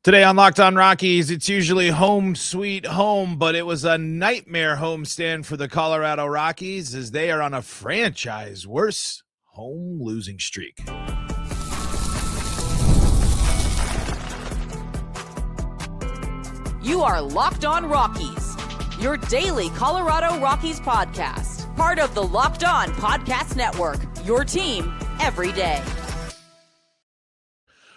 Today on Locked On Rockies, it's usually home sweet home, but it was a nightmare homestand for the Colorado Rockies as they are on a franchise worst home losing streak. You are Locked On Rockies, your daily Colorado Rockies podcast, part of the Locked On Podcast Network, your team every day.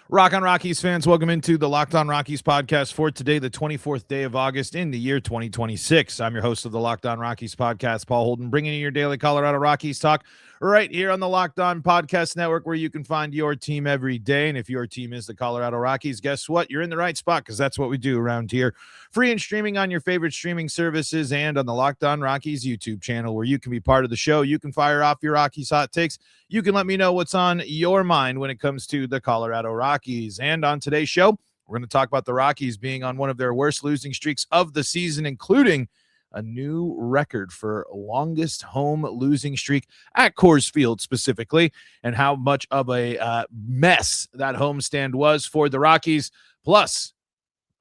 Rock on Rockies fans, welcome into the Locked On Rockies podcast for today, the 24th day of August in the year 2026. I'm your host of the Locked On Rockies podcast, Paul Holden, bringing you your daily Colorado Rockies talk right here on the Locked On Podcast Network, where you can find your team every day. And if your team is the Colorado Rockies, guess what? You're in the right spot, because that's what we do around here. Free and streaming on your favorite streaming services and on the Locked On Rockies YouTube channel, where you can be part of the show. You can fire off your Rockies hot takes. You can let me know what's on your mind when it comes to the Colorado Rockies. And on today's show, we're going to talk about the Rockies being on one of their worst losing streaks of the season, including a new record for longest home losing streak at Coors Field specifically, and how much of a mess that homestand was for the Rockies. Plus,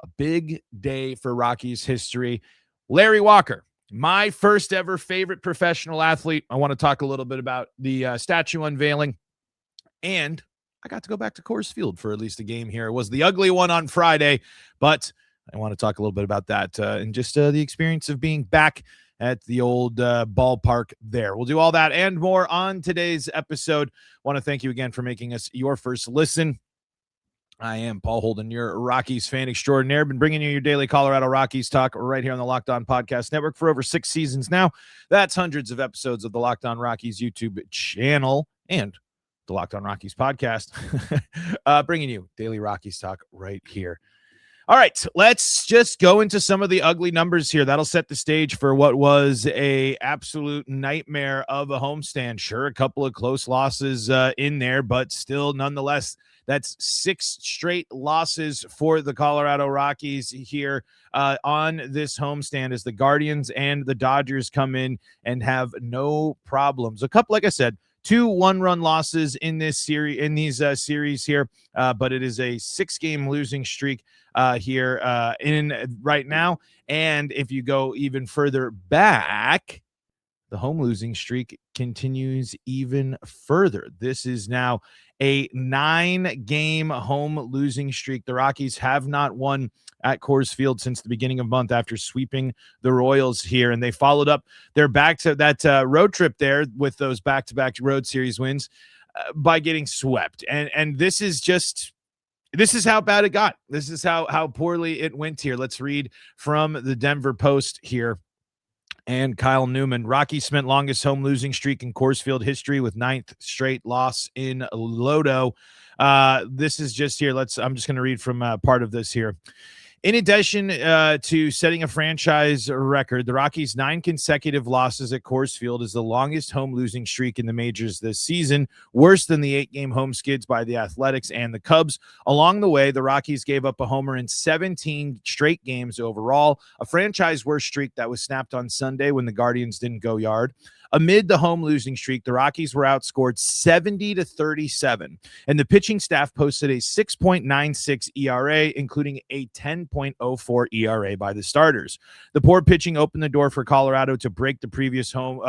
a big day for Rockies history. Larry Walker, my first ever favorite professional athlete. I want to talk a little bit about the statue unveiling, and I got to go back to Coors Field for at least a game here. It was the ugly one on Friday, but I want to talk a little bit about that and just the experience of being back at the old ballpark there. We'll do all that and more on today's episode. Want to thank you again for making us your first listen. I am Paul Holden, your Rockies fan extraordinaire. Been bringing you your daily Colorado Rockies talk right here on the Locked On Podcast Network for over 6 seasons now. That's hundreds of episodes of the Locked On Rockies YouTube channel and the Locked On Rockies podcast, bringing you daily Rockies talk right here. All right, let's just go into some of the ugly numbers here. That'll set the stage for what was a absolute nightmare of a homestand. Sure, a couple of close losses in there, but still, nonetheless, that's 6 straight losses for the Colorado Rockies here on this homestand as the Guardians and the Dodgers come in and have no problems. A couple, like I said, 2 one-run losses in this series, series here, but it is a 6-game losing streak here in right now. And if you go even further back, the home losing streak continues even further. This is now a 9-game home losing streak. The Rockies have not won at Coors Field since the beginning of the month after sweeping the Royals here. And they followed up their back to that road trip there with those back-to-back road series wins by getting swept. And this is how bad it got. This is how poorly it went here. Let's read from the Denver Post here. And Kyle Newman, Rockies spent longest home losing streak in Coors Field history with 9th straight loss in Lodo. This is just here. I'm just going to read from part of this here. In addition to setting a franchise record, the Rockies' 9 consecutive losses at Coors Field is the longest home losing streak in the majors this season, worse than the 8-game home skids by the Athletics and the Cubs. Along the way, the Rockies gave up a homer in 17 straight games overall, a franchise worst streak that was snapped on Sunday when the Guardians didn't go yard. Amid the home losing streak, the Rockies were outscored 70-37, and the pitching staff posted a 6.96 ERA, including a 10.04 ERA by the starters. The poor pitching opened the door for Colorado to break the previous home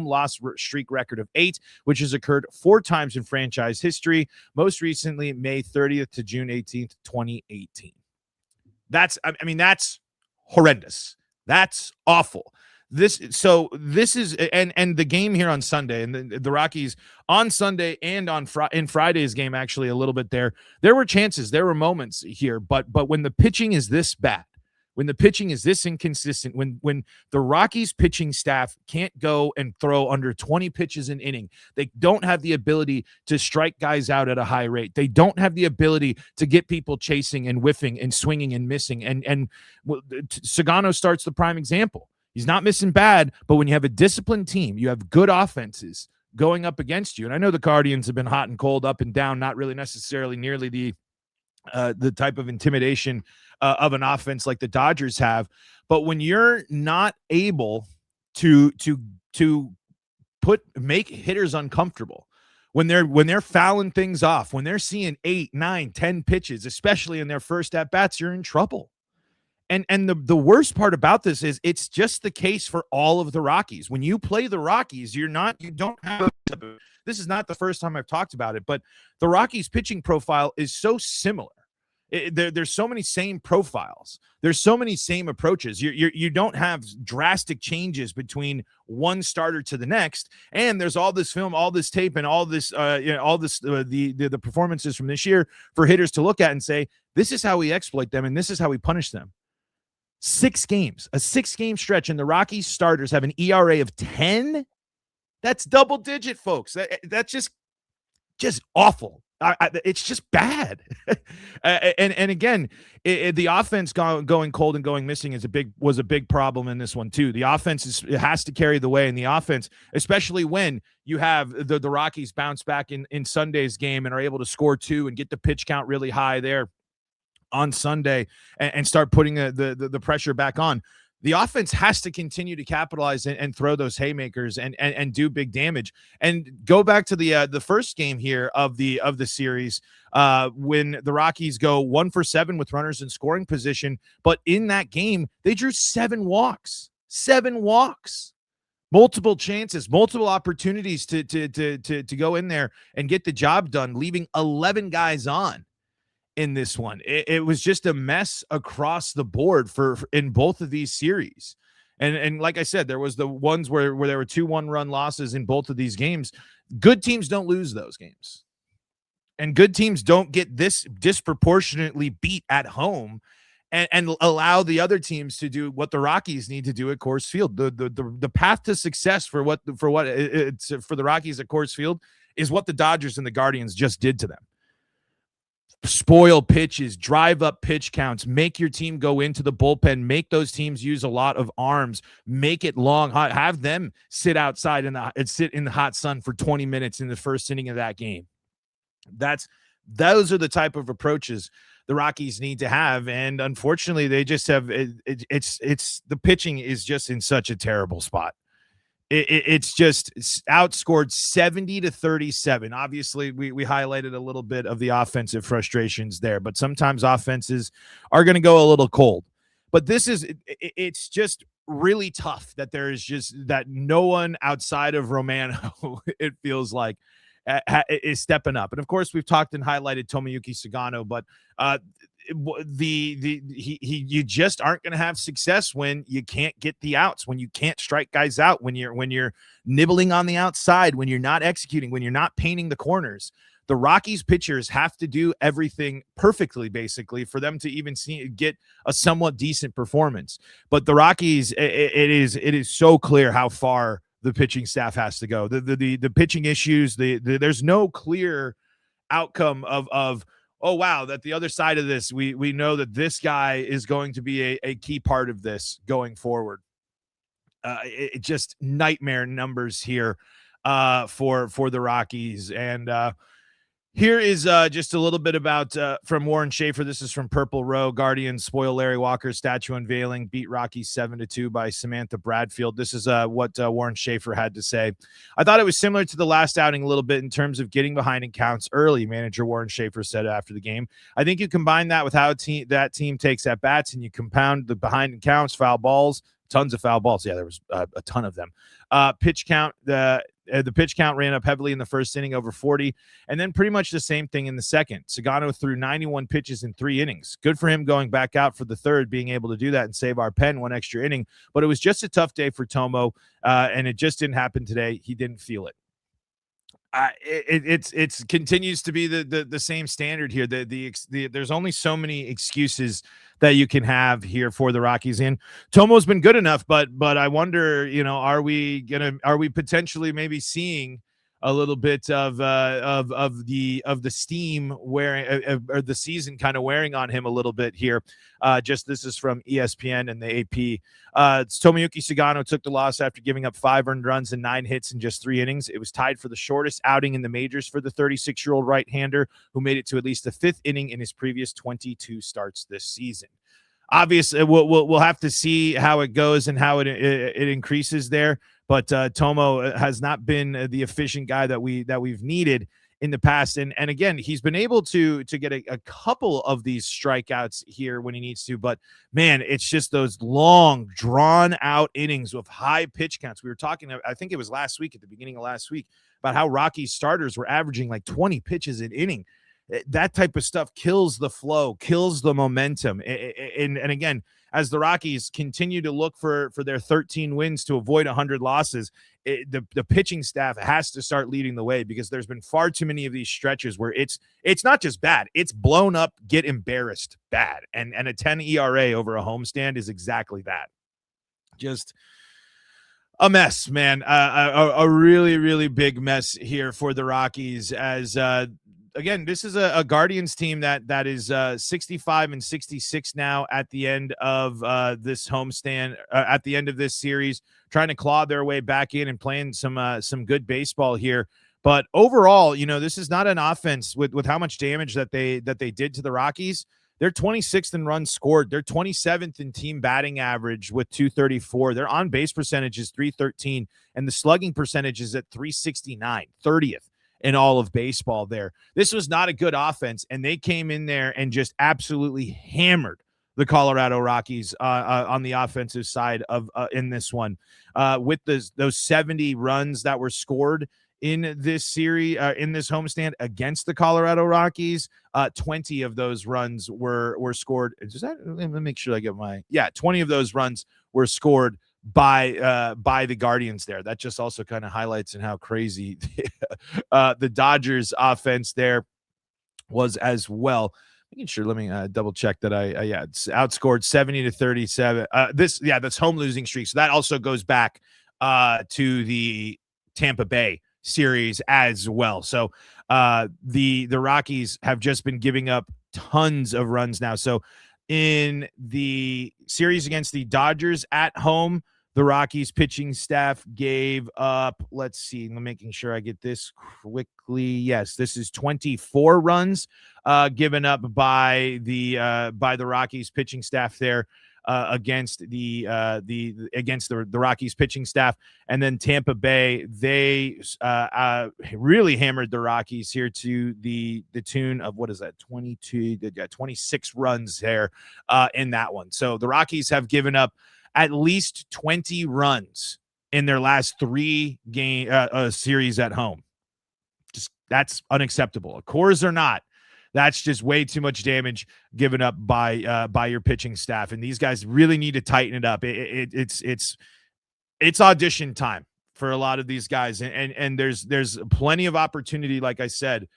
loss streak record of 8, which has occurred 4 times in franchise history, most recently May 30th to June 18th, 2018. That's horrendous. That's awful. This is and the game here on Sunday, and the Rockies on Sunday and in Friday's game, actually a little bit there were chances, there were moments here, but when the pitching is this bad, when the pitching is this inconsistent, when the Rockies pitching staff can't go and throw under 20 pitches an inning, they don't have the ability to strike guys out at a high rate, they don't have the ability to get people chasing and whiffing and swinging and missing, and Sagano starts the prime example. He's not missing bad, but when you have a disciplined team, you have good offenses going up against you. And I know the Guardians have been hot and cold, up and down, not really necessarily nearly the type of intimidation of an offense like the Dodgers have. But when you're not able to make hitters uncomfortable, when they're fouling things off, when they're seeing 8, 9, 10 pitches, especially in their first at bats, you're in trouble. And the worst part about this is it's just the case for all of the Rockies. When you play the Rockies, you don't have this is not the first time I've talked about it, but the Rockies pitching profile is so similar. There's so many same profiles. There's so many same approaches. You don't have drastic changes between one starter to the next. And there's all this film, all this tape, and all this, the performances from this year for hitters to look at and say, this is how we exploit them, and this is how we punish them. 6 games, a 6-game stretch, and the Rockies starters have an ERA of 10. That's double digit, folks. That's just awful. It's just bad. and again, the offense going cold and going missing was a big problem in this one too. The offense has to carry the way, and the offense, especially when you have the Rockies bounce back in Sunday's game and are able to score 2 and get the pitch count really high there on Sunday and start putting the pressure back on. The offense has to continue to capitalize and throw those haymakers and do big damage. And go back to the first game here of the series when the Rockies go 1 for 7 with runners in scoring position. But in that game, they drew 7 walks, multiple chances, multiple opportunities to go in there and get the job done, leaving 11 guys on. In this one, it was just a mess across the board for in both of these series. And like I said, there was the ones where there were 2 1-run losses in both of these games. Good teams don't lose those games, and good teams don't get this disproportionately beat at home and allow the other teams to do what the Rockies need to do at Coors Field. The path to success for the Rockies at Coors Field is what the Dodgers and the Guardians just did to them. Spoil pitches, drive up pitch counts, make your team go into the bullpen, make those teams use a lot of arms, make it long, have them sit outside and sit in the hot sun for 20 minutes in the first inning of that game. Those are the type of approaches the Rockies need to have, and unfortunately, they just have it's the pitching is just in such a terrible spot. It's just outscored 70-37. Obviously, we highlighted a little bit of the offensive frustrations there, but sometimes offenses are going to go a little cold. But it's just really tough that there is just that no one outside of Romano, it feels like, is stepping up. And of course, we've talked and highlighted Tomoyuki Sugano, but you just aren't going to have success when you can't get the outs, when you can't strike guys out, when you're nibbling on the outside, when you're not executing, when you're not painting the corners. The Rockies pitchers have to do everything perfectly, basically, for them to even get a somewhat decent performance. But the Rockies, it is so clear how far the pitching staff has to go. The pitching issues, there's no clear outcome of oh wow, that the other side of this, we know that this guy is going to be a key part of this going forward. It just nightmare numbers here for the Rockies. And here is just a little bit about from Warren Schaefer. This is from Purple Row. Guardians spoil Larry Walker's statue unveiling, beat Rockies 7-2 by Samantha Bradfield. This is what Warren Schaefer had to say. I thought it was similar to the last outing a little bit in terms of getting behind in counts early, manager Warren Schaefer said after the game. I think you combine that with how that team takes at bats, and you compound the behind in counts, foul balls, tons of foul balls. Yeah, there was a ton of them. Pitch count, the pitch count ran up heavily in the first inning, over 40, and then pretty much the same thing in the second. Sugano threw 91 pitches in 3 innings. Good for him going back out for the third, being able to do that and save our pen 1 extra inning. But it was just a tough day for Tomo, and it just didn't happen today. He didn't feel it. It continues to be the same standard here. There's only so many excuses that you can have here for the Rockies. And Tomo's been good enough, but I wonder, are we potentially maybe seeing a little bit of the steam wearing or the season kind of wearing on him a little bit here. This is from ESPN and the AP. Tomoyuki Sugano took the loss after giving up 5 earned runs and 9 hits in just 3 innings. It was tied for the shortest outing in the majors for the 36-year-old right-hander, who made it to at least the 5th inning in his previous 22 starts this season. Obviously, we'll have to see how it goes and how it increases there. but Tomo has not been the efficient guy that we've needed in the past. And again, he's been able to get a couple of these strikeouts here when he needs to, but man, it's just those long drawn out innings with high pitch counts. We were talking, I think it was last week, at the beginning of last week, about how Rockies starters were averaging like 20 pitches an inning. That type of stuff kills the flow, kills the momentum. And again, as the Rockies continue to look for their 13 wins to avoid 100 losses, the pitching staff has to start leading the way, because there's been far too many of these stretches where it's not just bad, it's blown up, get embarrassed bad. And a 10 ERA over a homestand is exactly that. Just a mess, man. A really, really big mess here for the Rockies, as again, this is a Guardians team that is 65 and 66 now at the end of this homestand, at the end of this series, trying to claw their way back in and playing some good baseball here. But overall, this is not an offense with how much damage that they did to the Rockies. They're 26th in runs scored. They're 27th in team batting average with 234. Their on-base percentage is 313, and the slugging percentage is at 369, 30th in all of baseball there. This was not a good offense, and they came in there and just absolutely hammered the Colorado Rockies on the offensive side of in this one. With those 70 runs that were scored in this series, in this homestand against the Colorado Rockies, 20 of those runs were scored. Let me make sure I get 20 of those runs were scored by the Guardians there. That just also kind of highlights in how crazy the Dodgers offense there was as well. Making sure, let me double check that it's outscored 70-37. That's home losing streak. So that also goes back to the Tampa Bay series as well. So the Rockies have just been giving up tons of runs now. So in the series against the Dodgers at home, the Rockies pitching staff gave up, let's see, I'm making sure I get this quickly. Yes, this is 24 runs given up by the Rockies pitching staff there against the Rockies pitching staff. And then Tampa Bay, they really hammered the Rockies here to the tune of, what is that, 26 runs there in that one. So the Rockies have given up at least 20 runs in their last 3 game series at home. Just, that's unacceptable. Coors or not, that's just way too much damage given up by your pitching staff, and these guys really need to tighten it up. It's audition time for a lot of these guys, and there's plenty of opportunity, like I said,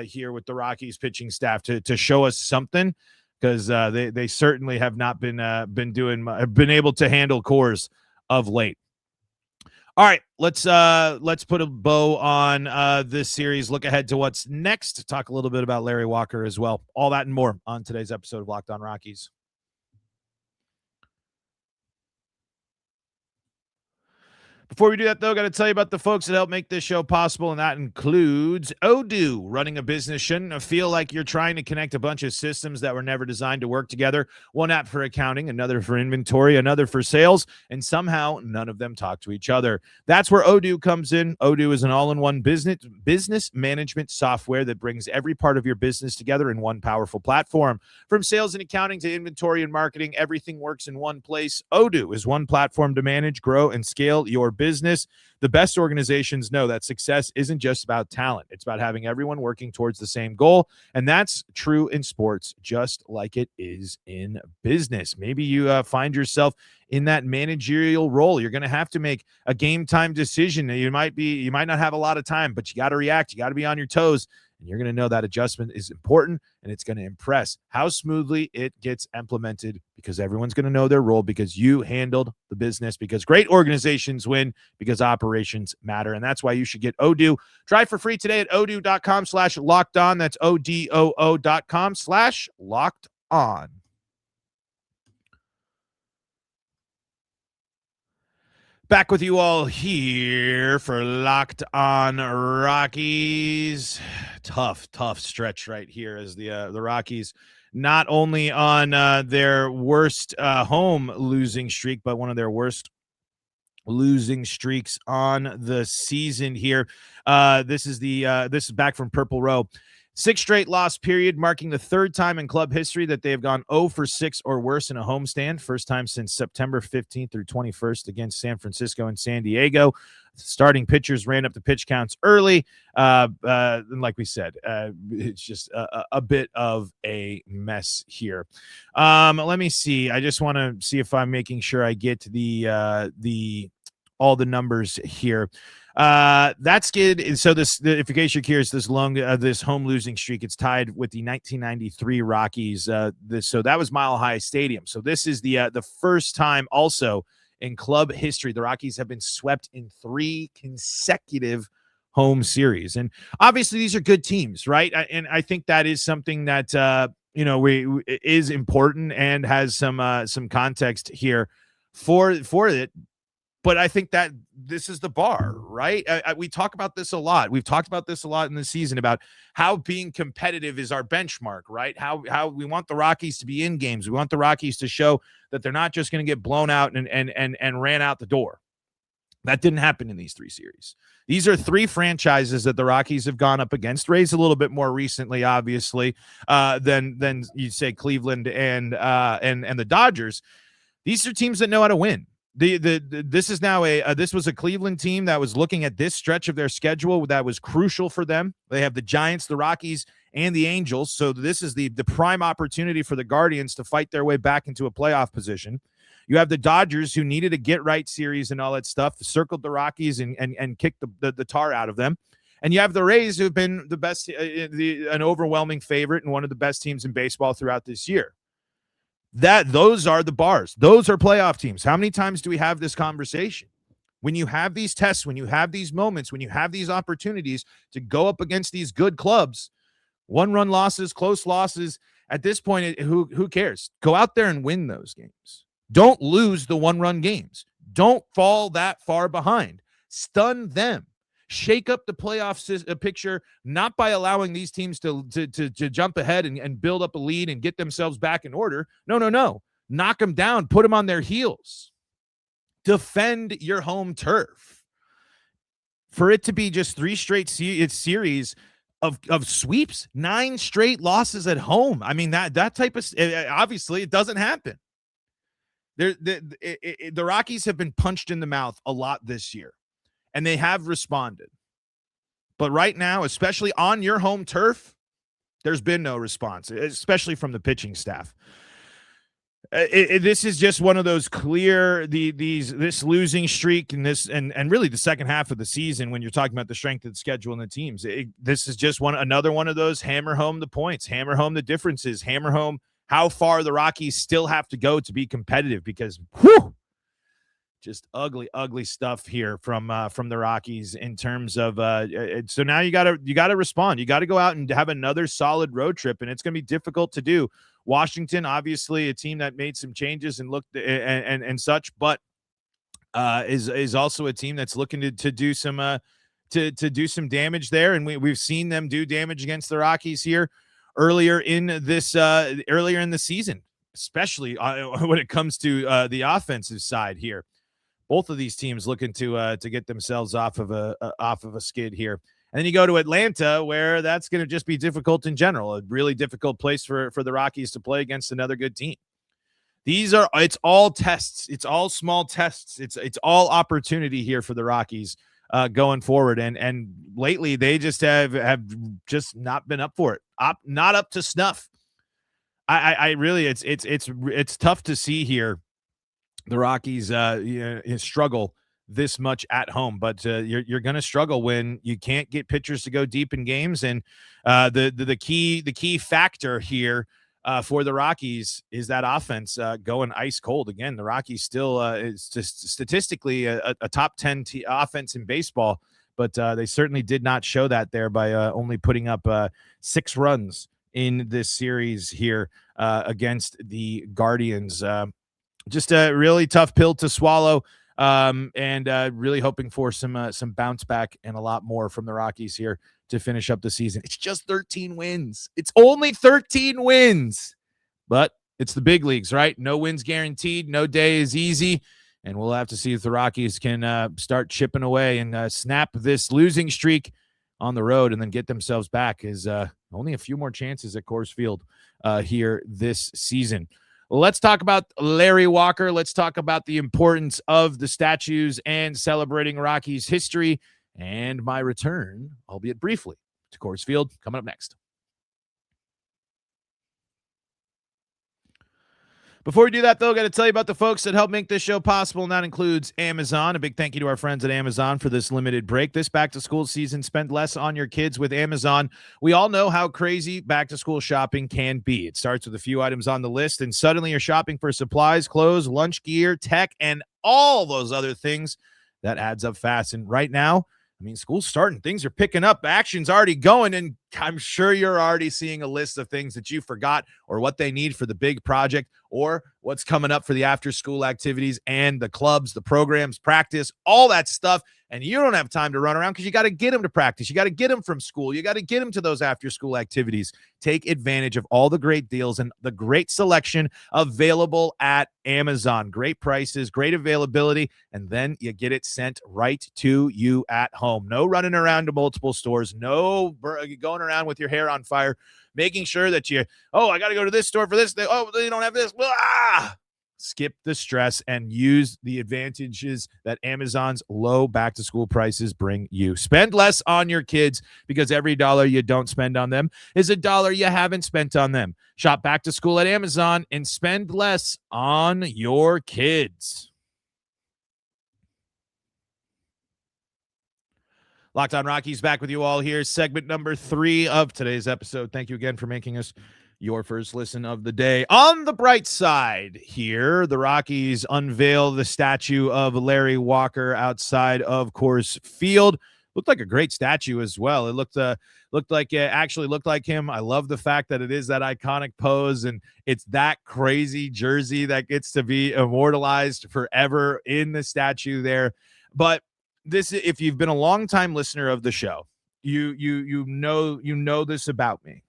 here with the Rockies pitching staff to show us something, because they certainly have not been able to handle Coors of late. All right, let's put a bow on this series. Look ahead to what's next. Talk a little bit about Larry Walker as well. All that and more on today's episode of Locked On Rockies. Before we do that, though, got to tell you about the folks that help make this show possible, and that includes Odoo. Running a business shouldn't feel like you're trying to connect a bunch of systems that were never designed to work together. One app for accounting, another for inventory, another for sales, and somehow none of them talk to each other. That's where Odoo comes in. Odoo is an all-in-one business management software that brings every part of your business together in one powerful platform. From sales and accounting to inventory and marketing, everything works in one place. Odoo is one platform to manage, grow, and scale your business. The best organizations know that success isn't just about talent. It's about having everyone working towards the same goal. And that's true in sports, just like it is in business. Maybe you find yourself in that managerial role. You're going to have to make a game time decision. You might not have a lot of time, but you got to react. You got to be on your toes. And you're going to know that adjustment is important, and it's going to impress how smoothly it gets implemented, because everyone's going to know their role, because you handled the business, because great organizations win, because operations matter. And that's why you should get Odoo. Try for free today at odoo.com/lockedon. That's odoo.com/lockedon. Back with you all here for Locked On Rockies. Tough stretch right here, as the Rockies not only on their worst home losing streak, but one of their worst losing streaks on the season here. This is back from Purple Row. 6 straight loss period, marking the 3rd time in club history that they have gone 0 for 6 or worse in a homestand. First time since September 15th through 21st against San Francisco and San Diego. Starting pitchers ran up the pitch counts early. And like we said, it's just a bit of a mess here. Let me see. I just want to see if I'm making sure I get all the numbers here. That's good. So if in case you're curious, this home losing streak, it's tied with the 1993 Rockies. So that was Mile High Stadium. So this is the first time also in club history the Rockies have been swept in 3 consecutive home series. And obviously these are good teams, right? And I think that is something that is important and has some context here for it. But I think that this is the bar, right? We talk about this a lot. We've talked about this a lot in the season about how being competitive is our benchmark, right? How we want the Rockies to be in games. We want the Rockies to show that they're not just going to get blown out and ran out the door. That didn't happen in these 3 series. These are 3 franchises that the Rockies have gone up against. Rays a little bit more recently, obviously, than you'd say Cleveland and the Dodgers. These are teams that know how to win. This is now this was a Cleveland team that was looking at this stretch of their schedule that was crucial for them. They have the Giants, the Rockies, and the Angels. So this is the prime opportunity for the Guardians to fight their way back into a playoff position. You have the Dodgers, who needed a get-right series and all that stuff, circled the Rockies and kicked the tar out of them. And you have the Rays, who've been the best, an overwhelming favorite and one of the best teams in baseball throughout this year. Those are the bars. Those are playoff teams. How many times do we have this conversation? When you have these tests, when you have these moments, when you have these opportunities to go up against these good clubs, 1-run losses, close losses, at this point, who cares? Go out there and win those games. Don't lose the 1-run games. Don't fall that far behind. Stun them. Shake up the playoff picture, not by allowing these teams to jump ahead and build up a lead and get themselves back in order. No. Knock them down. Put them on their heels. Defend your home turf. For it to be just 3 straight series of sweeps, 9 straight losses at home. I mean, that type of obviously it doesn't happen. The Rockies have been punched in the mouth a lot this year. And they have responded. But right now, especially on your home turf, there's been no response, especially from the pitching staff. This is just one of those clear, this losing streak and really the second half of the season when you're talking about the strength of the schedule and the teams. This is just another one of those hammer home the points, hammer home the differences, hammer home how far the Rockies still have to go to be competitive because, whew, just ugly stuff here from the Rockies in terms of so now you got to respond. You got to go out and have another solid road trip, and it's going to be difficult to do. Washington, obviously, a team that made some changes and looked and such, but is also a team that's looking to do some to do some damage there, and we've seen them do damage against the Rockies here earlier in the season, especially when it comes to the offensive side here. Both of these teams looking to get themselves off of a skid here. And then you go to Atlanta, where that's going to just be difficult in general, a really difficult place for the Rockies to play against another good team. It's all tests. It's all small tests. It's all opportunity here for the Rockies going forward. And lately they just have just not been up for it. Not up to snuff. I really, it's tough to see here the Rockies struggle this much at home, but you're going to struggle when you can't get pitchers to go deep in games. And the key factor here for the Rockies is that offense going ice cold. Again, the Rockies still is just statistically a top 10 offense in baseball, but they certainly did not show that there by only putting up 6 runs in this series here against the Guardians. Just a really tough pill to swallow, and really hoping for some bounce back and a lot more from the Rockies here to finish up the season. It's just 13 wins. It's only 13 wins, but it's the big leagues, right? No wins guaranteed. No day is easy. And we'll have to see if the Rockies can start chipping away and snap this losing streak on the road and then get themselves back. Is only a few more chances at Coors Field here this season. Let's talk about Larry Walker. Let's talk about the importance of the statues and celebrating Rockies history and my return, albeit briefly, to Coors Field coming up next. Before we do that, though, I got to tell you about the folks that help make this show possible, and that includes Amazon. A big thank you to our friends at Amazon for this limited break. This back-to-school season, spend less on your kids with Amazon. We all know how crazy back-to-school shopping can be. It starts with a few items on the list, and suddenly you're shopping for supplies, clothes, lunch gear, tech, and all those other things. That adds up fast. And right now, I mean, school's starting. Things are picking up. Action's already going, and I'm sure you're already seeing a list of things that you forgot or what they need for the big project or what's coming up for the after-school activities and the clubs, the programs, practice, all that stuff. And you don't have time to run around because you got to get them to practice. You got to get them from school. You got to get them to those after-school activities. Take advantage of all the great deals and the great selection available at Amazon. Great prices, great availability, and then you get it sent right to you at home. No running around to multiple stores. No going around with your hair on fire, making sure that I got to go to this store for this. Oh, they don't have this. Ah! Skip the stress and use the advantages that Amazon's low back-to-school prices bring you. Spend less on your kids because every dollar you don't spend on them is a dollar you haven't spent on them. Shop back to school at Amazon and spend less on your kids. Locked On Rockies back with you all here. Segment number 3 of today's episode. Thank you again for making us your first listen of the day. On the bright side here, the Rockies unveil the statue of Larry Walker outside of Coors Field. Looked like a great statue as well. It looked like him. I love the fact that it is that iconic pose and it's that crazy jersey that gets to be immortalized forever in the statue there. But this, if you've been a longtime listener of the show, you know this about me.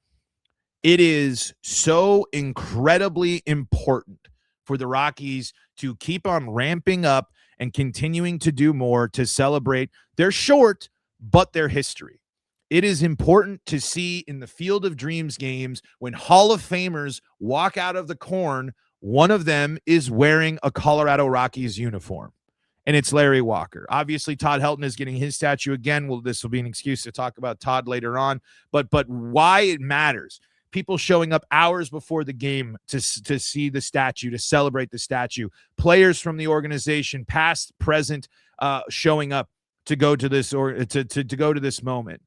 It is so incredibly important for the Rockies to keep on ramping up and continuing to do more to celebrate their short, but their history. It is important to see in the Field of Dreams games when Hall of Famers walk out of the corn, one of them is wearing a Colorado Rockies uniform, and it's Larry Walker. Obviously, Todd Helton is getting his statue again. Well, this will be an excuse to talk about Todd later on, but why it matters. People showing up hours before the game to see the statue, to celebrate the statue. Players from the organization, past, present, showing up to go to this or to go to this moment.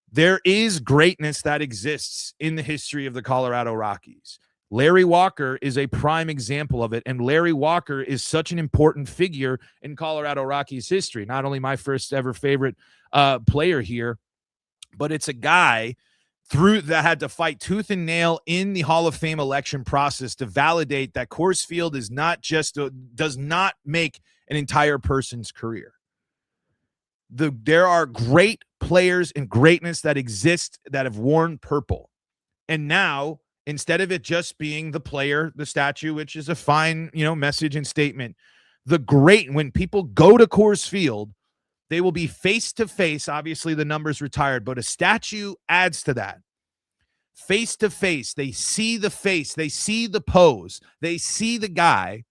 There is greatness that exists in the history of the Colorado Rockies. Larry Walker is a prime example of it, and Larry Walker is such an important figure in Colorado Rockies history. Not only my first ever favorite player here, but it's a guy that had to fight tooth and nail in the Hall of Fame election process to validate that Coors Field is not just does not make an entire person's career. There are great players and greatness that exist that have worn purple. And now, instead of it just being the player, the statue, which is a fine, message and statement, when people go to Coors Field, they will be face to face. Obviously, the number's retired, but a statue adds to that. Face to face, they see the face, they see the pose, they see the guy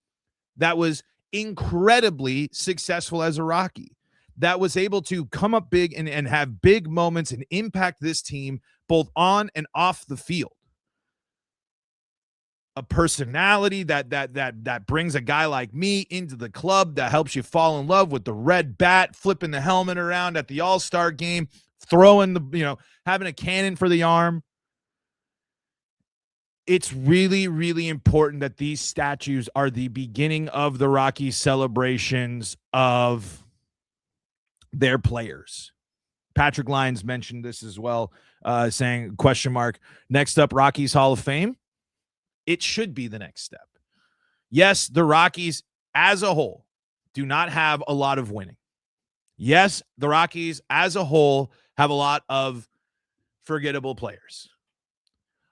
that was incredibly successful as a Rocky, that was able to come up big and have big moments and impact this team both on and off the field. A personality that brings a guy like me into the club, that helps you fall in love with the red bat, flipping the helmet around at the All-Star game, throwing having a cannon for the arm. It's really, really important that these statues are the beginning of the Rockies celebrations of their players. Patrick Lyons mentioned this as well, saying, ? Next up, Rockies Hall of Fame. It should be the next step. Yes, the Rockies as a whole do not have a lot of winning. Yes, the Rockies as a whole have a lot of forgettable players.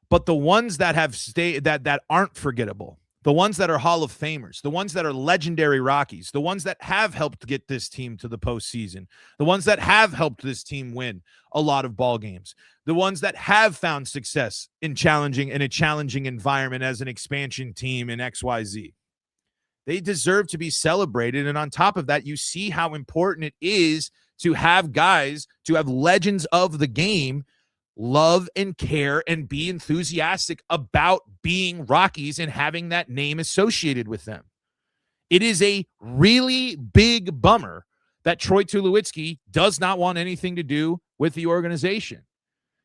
But the ones that have stayed that aren't forgettable, the ones that are Hall of Famers, the ones that are legendary Rockies, the ones that have helped get this team to the postseason, the ones that have helped this team win a lot of ball games, the ones that have found success in a challenging environment as an expansion team in XYZ. They deserve to be celebrated. And on top of that, you see how important it is to have guys, to have legends of the game love and care and be enthusiastic about being Rockies and having that name associated with them. It is a really big bummer that Troy Tulowitzki does not want anything to do with the organization.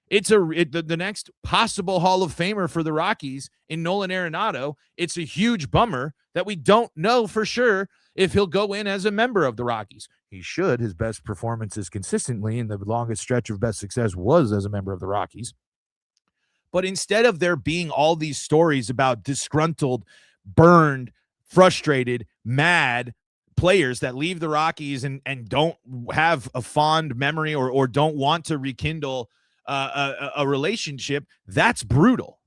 The next possible Hall of Famer for the Rockies in Nolan Arenado. It's a huge bummer that we don't know for sure if he'll go in as a member of the Rockies. He should. His best performances consistently in the longest stretch of best success was as a member of the Rockies. But instead of there being all these stories about disgruntled, burned, frustrated, mad players that leave the Rockies and don't have a fond memory or don't want to rekindle a relationship, that's brutal.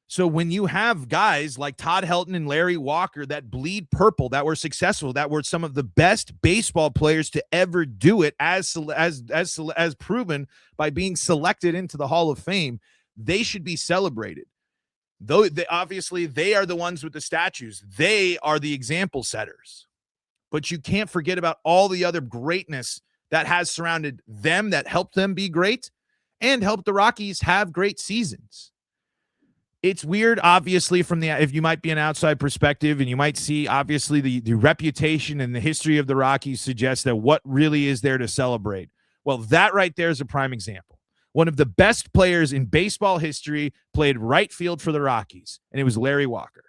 So when you have guys like Todd Helton and Larry Walker that bleed purple, that were successful, that were some of the best baseball players to ever do it, as proven by being selected into the Hall of Fame, they should be celebrated. Though obviously they are the ones with the statues. They are the example setters. But you can't forget about all the other greatness that has surrounded them, that helped them be great and helped the Rockies have great seasons. It's weird, obviously, if you might be an outside perspective, and you might see, obviously, the reputation and the history of the Rockies suggests that what really is there to celebrate. Well, that right there is a prime example. One of the best players in baseball history played right field for the Rockies, and it was Larry Walker.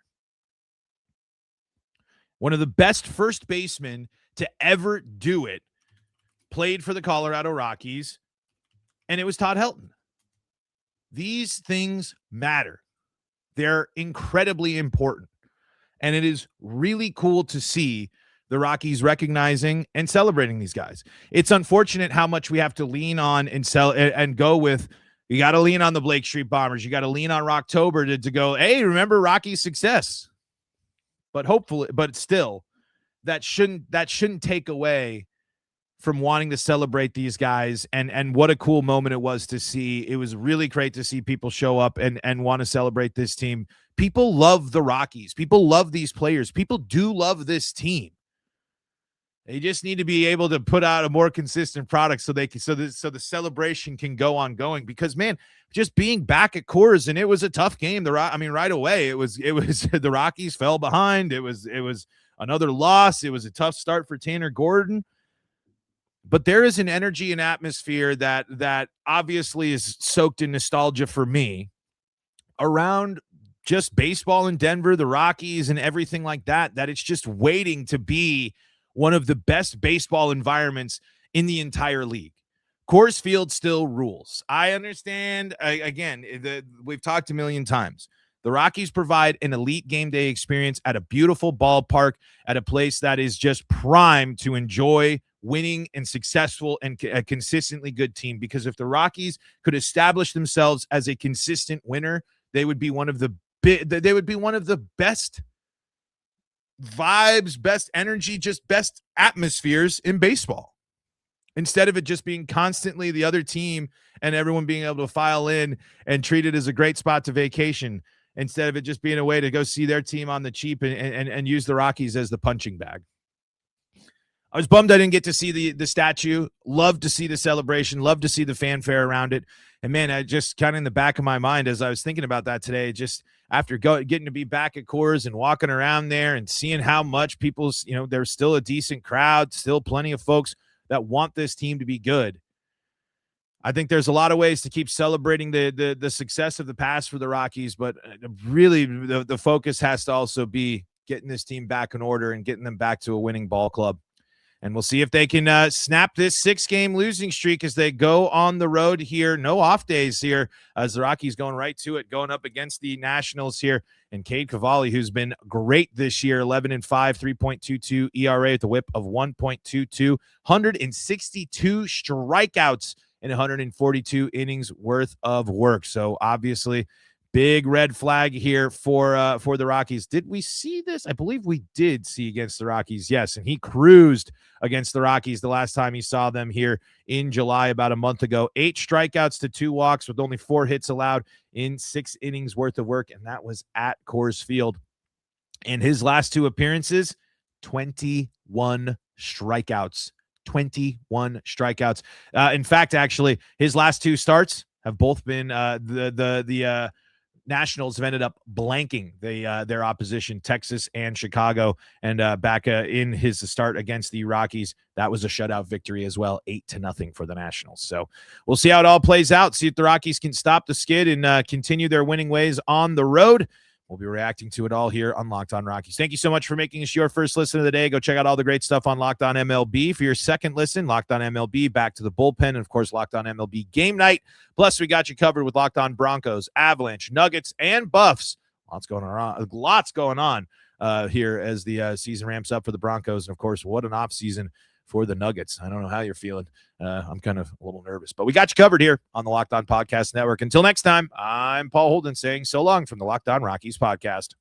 One of the best first basemen to ever do it played for the Colorado Rockies, and it was Todd Helton. These things matter. They're incredibly important. And it is really cool to see the Rockies recognizing and celebrating these guys. It's unfortunate how much we have to lean on and go with. You got to lean on the Blake Street Bombers. You got to lean on Rocktober to go, hey, remember Rocky's success. But still, that shouldn't take away from wanting to celebrate these guys, and what a cool moment it was to see. It was really great to see people show up and want to celebrate this team. People love the Rockies. People love these players. People do love this team. They just need to be able to put out a more consistent product so the celebration can go on going. Because man, just being back at Coors, and it was a tough game. Right away it was the Rockies fell behind. It was another loss. It was a tough start for Tanner Gordon. But there is an energy and atmosphere that obviously is soaked in nostalgia for me around just baseball in Denver, the Rockies, and everything like that, that it's just waiting to be one of the best baseball environments in the entire league. Coors Field still rules. I understand, we've talked a million times. The Rockies provide an elite game day experience at a beautiful ballpark, at a place that is just primed to enjoy winning and successful and a consistently good team. Because if the Rockies could establish themselves as a consistent winner, they would be one of the best vibes, best energy, just best atmospheres in baseball. Instead of it just being constantly the other team and everyone being able to file in and treat it as a great spot to vacation, instead of it just being a way to go see their team on the cheap and use the Rockies as the punching bag. I was bummed I didn't get to see the statue. Love to see the celebration. Love to see the fanfare around it. And, man, I just kind of in the back of my mind as I was thinking about that today, just after getting to be back at Coors and walking around there and seeing how much people's, there's still a decent crowd, still plenty of folks that want this team to be good. I think there's a lot of ways to keep celebrating the success of the past for the Rockies, but really the focus has to also be getting this team back in order and getting them back to a winning ball club. And we'll see if they can snap this 6-game losing streak as they go on the road here. No off days here as the Rockies going right to it, going up against the Nationals here. And Cade Cavalli, who's been great this year, 11-5, 3.22 ERA at the whip of 1.22, 162 strikeouts in 142 innings worth of work. So obviously Big red flag here for the Rockies. Did we see this? I believe we did see against the Rockies. Yes, and he cruised against the Rockies the last time he saw them here in July about a month ago. 8 strikeouts to 2 walks with only 4 hits allowed in 6 innings worth of work, and that was at Coors Field. In his last 2 appearances, 21 strikeouts. 21 strikeouts. In fact, actually, his last 2 starts have both been the Nationals have ended up blanking their opposition, Texas and Chicago. And back in his start against the Rockies, that was a shutout victory as well, 8-0 for the Nationals. So we'll see how it all plays out, see if the Rockies can stop the skid and continue their winning ways on the road. We'll be reacting to it all here on Locked On Rockies. Thank you so much for making us your first listen of the day. Go check out all the great stuff on Locked On MLB. For your second listen, Locked On MLB, Back to the Bullpen, and, of course, Locked On MLB Game Night. Plus, we got you covered with Locked On Broncos, Avalanche, Nuggets, and Buffs. Lots going on here as the season ramps up for the Broncos. And, of course, what an offseason for the Nuggets. I don't know how you're feeling. I'm kind of a little nervous, but we got you covered here on the Locked On Podcast Network. Until next time, I'm Paul Holden saying so long from the Locked On Rockies podcast.